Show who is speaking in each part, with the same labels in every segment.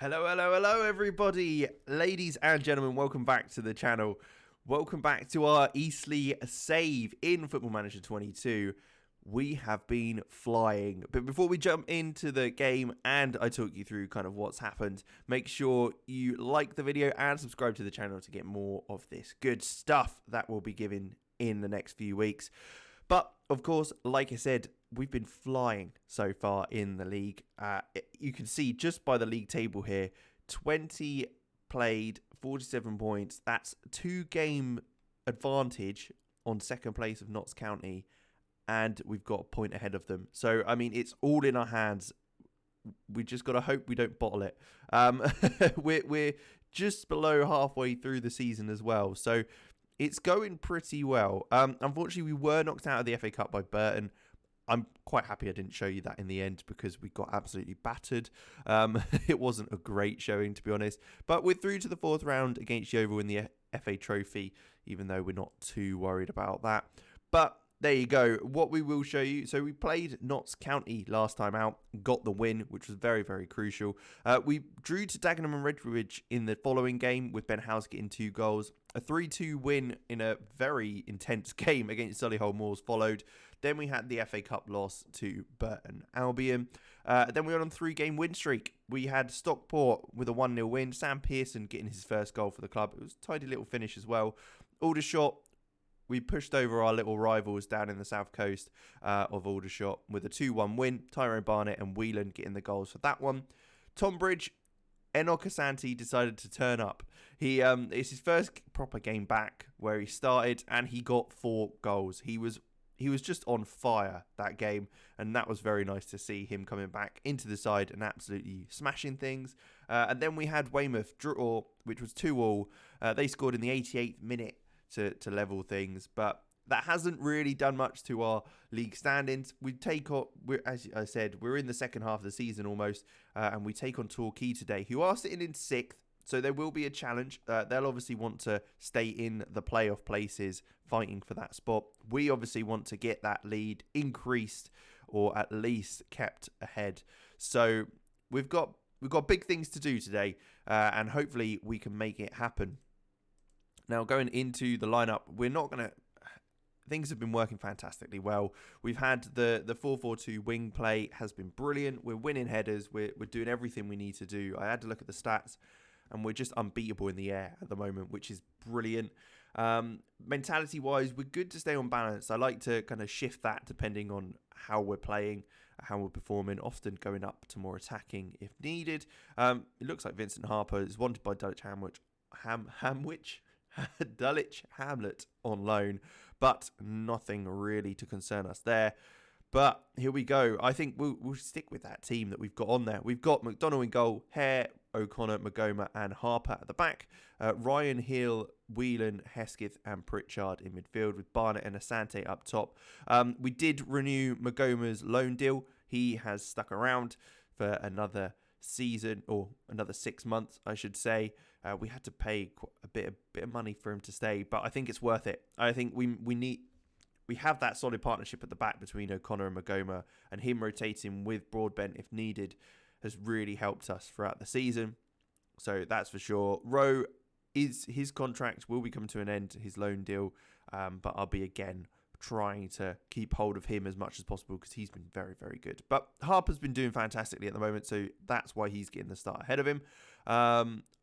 Speaker 1: Hello, hello, hello, everybody. Ladies and gentlemen, welcome back to the channel. Welcome back to our Eastleigh save in Football Manager 22. We have been flying. But before we jump into the game and I talk you through kind of what's happened, make sure you like the video and subscribe to the channel to get more of this good stuff that will be given in the next few weeks. But, of course, like I said, we've been flying so far in the league. You can see just by the league table here, 20 played, 47 points. That's 2-game advantage on second place of Notts County, and we've got a point ahead of them. So, I mean, it's all in our hands. We just got to hope we don't bottle it. We're just below halfway through the season as well, so it's going pretty well. Unfortunately, we were knocked out of the FA Cup by Burton. I'm quite happy I didn't show you that in the end because we got absolutely battered. It wasn't a great showing, to be honest. But we're through to the fourth round against Yeovil in the FA Trophy, even though we're not too worried about that. But there you go. What we will show you. So we played Notts County last time out, got the win, which was very, very crucial. We drew to Dagenham and Redbridge in the following game with Ben House getting 2 goals. A 3-2 win in a very intense game against Solihull Moors followed. Then we had the FA Cup loss to Burton Albion. Then we went on a 3-game win streak. We had Stockport with a 1-0 win. Sam Pearson getting his first goal for the club. It was a tidy little finish as well. Aldershot, we pushed over our little rivals down in the south coast of Aldershot with a 2-1 win. Tyrone Barnett and Whelan getting the goals for that one. Tonbridge, Enoch Asante decided to turn up. It's his first proper game back where he started and he got 4 goals. He was just on fire that game, and that was very nice to see him coming back into the side and absolutely smashing things. And then we had Weymouth draw, which was 2-2. They scored in the 88th minute to level things, but that hasn't really done much to our league standings. As I said, we're in the second half of the season almost, and we take on Torquay today, who are sitting in 6th. So there will be a challenge. They'll obviously want to stay in the playoff places, fighting for that spot. We obviously want to get that lead increased or at least kept ahead. So we've got big things to do today, and hopefully we can make it happen. Now, going into the lineup, things have been working fantastically well. We've had the 4-4-2 wing play has been brilliant. We're winning headers. We're doing everything we need to do. I had to look at the stats, and we're just unbeatable in the air at the moment, which is brilliant. Mentality-wise, we're good to stay on balance. I like to kind of shift that depending on how we're playing, how we're performing, often going up to more attacking if needed. It looks like Vincent Harper is wanted by Dulwich Dulwich Hamlet on loan, but nothing really to concern us there. But here we go. I think we'll stick with that team that we've got on there. We've got McDonnell in goal, Hare, O'Connor, Magoma and Harper at the back. Ryan Hill, Whelan, Hesketh and Pritchard in midfield with Barnett and Asante up top. We did renew Magoma's loan deal. He has stuck around for another season, or another 6 months I should say. We had to pay quite a bit of money for him to stay, but I think it's worth it. I think we have that solid partnership at the back between O'Connor and Magoma, and him rotating with Broadbent if needed has really helped us throughout the season. So that's for sure. Rowe, his contract will be coming to an end, his loan deal, but I'll be again trying to keep hold of him as much as possible because he's been very, very good. But Harper's been doing fantastically at the moment, so that's why he's getting the start ahead of him.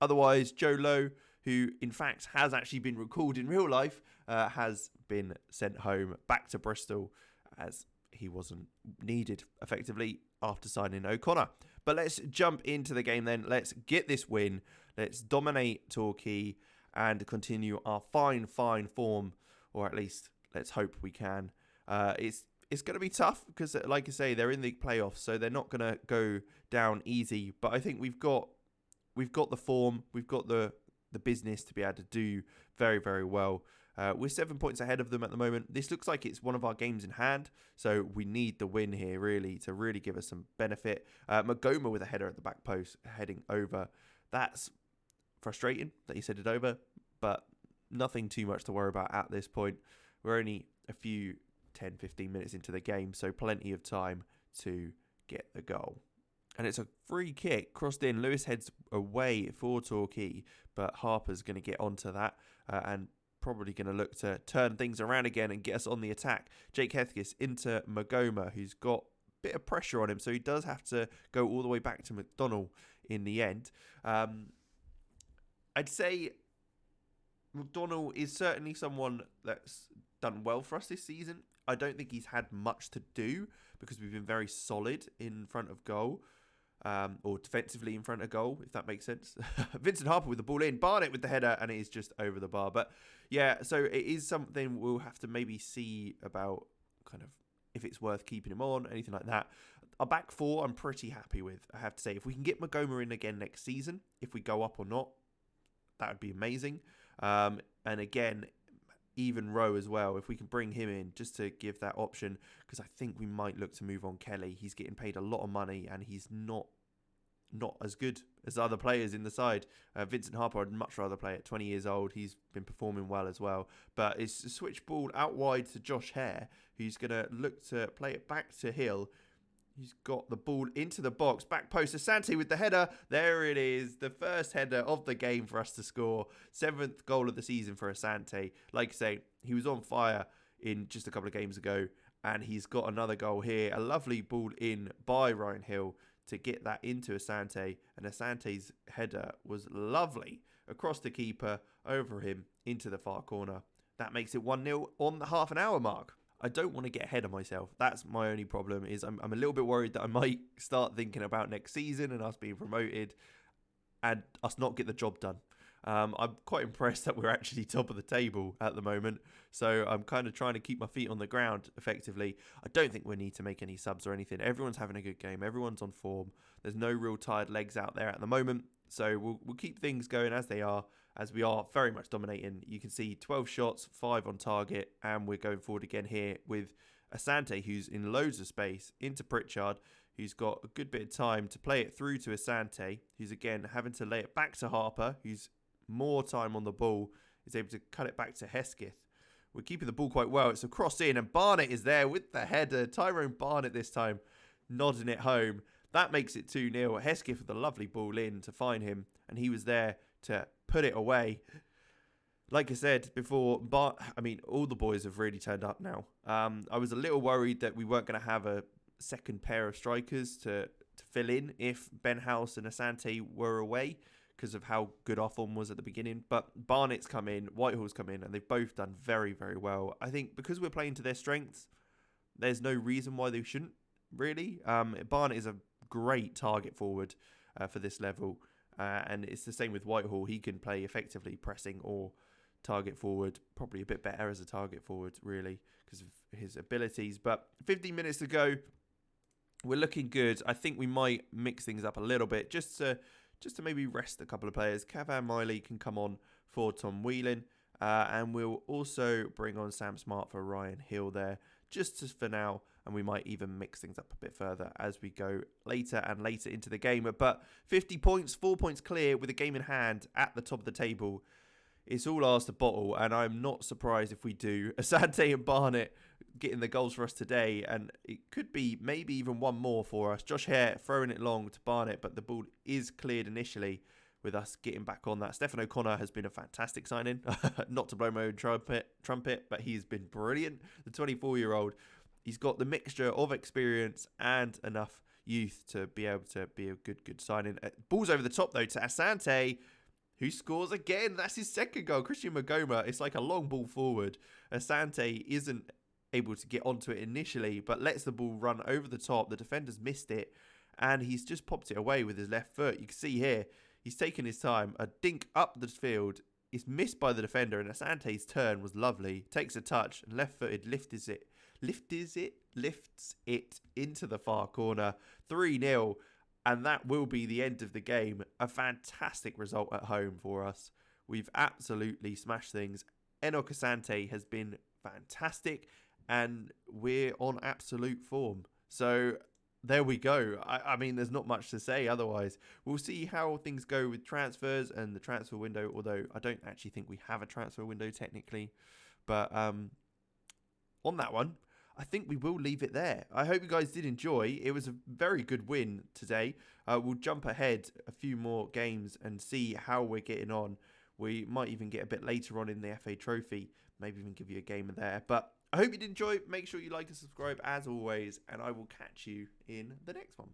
Speaker 1: Otherwise, Joe Lowe, who in fact has actually been recalled in real life, has been sent home back to Bristol as he wasn't needed effectively after signing O'Connor. But let's jump into the game then. Let's get this win. Let's dominate Torquay and continue our fine form, or at least let's hope we can. It's going to be tough because, like I say, they're in the playoffs, so they're not going to go down easy. But I think we've got the form, we've got the business to be able to do very, very well. We're 7 points ahead of them at the moment. This looks like it's one of our games in hand, so we need the win here really to really give us some benefit. Magoma with a header at the back post heading over. That's frustrating that he set it over, but nothing too much to worry about at this point. We're only a few 10-15 minutes into the game, so plenty of time to get the goal. And it's a free kick crossed in. Lewis heads away for Torquay, but Harper's going to get onto that and probably going to look to turn things around again and get us on the attack. Jake Hethkis into Magoma, who's got a bit of pressure on him, so he does have to go all the way back to McDonnell in the end. I'd say McDonnell is certainly someone that's done well for us this season. I don't think he's had much to do because we've been very solid in front of goal. Or defensively in front of goal, if that makes sense. Vincent Harper with the ball in, Barnett with the header, and it is just over the bar. But yeah, so it is something we'll have to maybe see about kind of if it's worth keeping him on, anything like that. Our back four, I'm pretty happy with, I have to say. If we can get Magoma in again next season, if we go up or not, that would be amazing. And again, even Rowe as well, if we can bring him in just to give that option, because I think we might look to move on Kelly. He's getting paid a lot of money and he's not as good as other players in the side. Vincent Harper, I'd much rather play at 20 years old. He's been performing well as well. But it's a switch ball out wide to Josh Hare, who's going to look to play it back to Hill. He's got the ball into the box. Back post, Asante with the header. There it is. The first header of the game for us to score. 7th goal of the season for Asante. Like I say, he was on fire in just a couple of games ago. And he's got another goal here. A lovely ball in by Ryan Hill to get that into Asante. And Asante's header was lovely. Across the keeper, over him, into the far corner. That makes it 1-0 on the half an hour mark. I don't want to get ahead of myself. That's my only problem, is I'm a little bit worried that I might start thinking about next season and us being promoted and us not get the job done. I'm quite impressed that we're actually top of the table at the moment. So I'm kind of trying to keep my feet on the ground effectively. I don't think we need to make any subs or anything. Everyone's having a good game. Everyone's on form. There's no real tired legs out there at the moment. So we'll keep things going as they are, as we are very much dominating. You can see 12 shots, 5 on target, and we're going forward again here with Asante, who's in loads of space, into Pritchard, who's got a good bit of time to play it through to Asante, who's again having to lay it back to Harper, who's more time on the ball, is able to cut it back to Hesketh. We're keeping the ball quite well. It's a cross in, and Barnett is there with the header. Tyrone Barnett this time, nodding it home. That makes it 2-0. Hesketh with a lovely ball in to find him, and he was there to put it away. Like I said before, all the boys have really turned up now. I was a little worried that we weren't going to have a second pair of strikers to fill in if Ben House and Asante were away because of how good our form was at the beginning. But Barnett's come in, Whitehall's come in, and they've both done very, very well. I think because we're playing to their strengths, there's no reason why they shouldn't, really. Barnett is a great target forward for this level. And it's the same with Whitehall. He can play effectively pressing or target forward, probably a bit better as a target forward, really, because of his abilities. But 15 minutes to go. We're looking good. I think we might mix things up a little bit just to maybe rest a couple of players. Cavan Miley can come on for Tom Whelan. And we'll also bring on Sam Smart for Ryan Hill there, for now. And we might even mix things up a bit further as we go later and later into the game. But 50 points, 4 points clear with a game in hand at the top of the table. It's all ours to bottle, and I'm not surprised if we do. Asante and Barnett getting the goals for us today, and it could be maybe even one more for us. Josh Hare throwing it long to Barnett, but the ball is cleared initially with us getting back on that. Stephen O'Connor has been a fantastic signing. Not to blow my own trumpet, but he's been brilliant. The 24-year-old. He's got the mixture of experience and enough youth to be able to be a good signing. Ball's over the top, though, to Asante, who scores again. That's his second goal. Christian Magoma, it's like a long ball forward. Asante isn't able to get onto it initially, but lets the ball run over the top. The defender's missed it, and he's just popped it away with his left foot. You can see here, he's taken his time. A dink up the field. It's missed by the defender, and Asante's turn was lovely. Takes a touch, and left-footed lifts it into the far corner. 3-0, and that will be the end of the game. A fantastic result at home for us. We've absolutely smashed things. Enoch Asante has been fantastic, and we're on absolute form. So there we go. I mean, there's not much to say otherwise. We'll see how things go with transfers and the transfer window, although I don't actually think we have a transfer window technically. But on that one, I think we will leave it there. I hope you guys did enjoy. It was a very good win today. We'll jump ahead a few more games and see how we're getting on. We might even get a bit later on in the FA Trophy, maybe even give you a game there. But I hope you did enjoy. Make sure you like and subscribe as always, and I will catch you in the next one.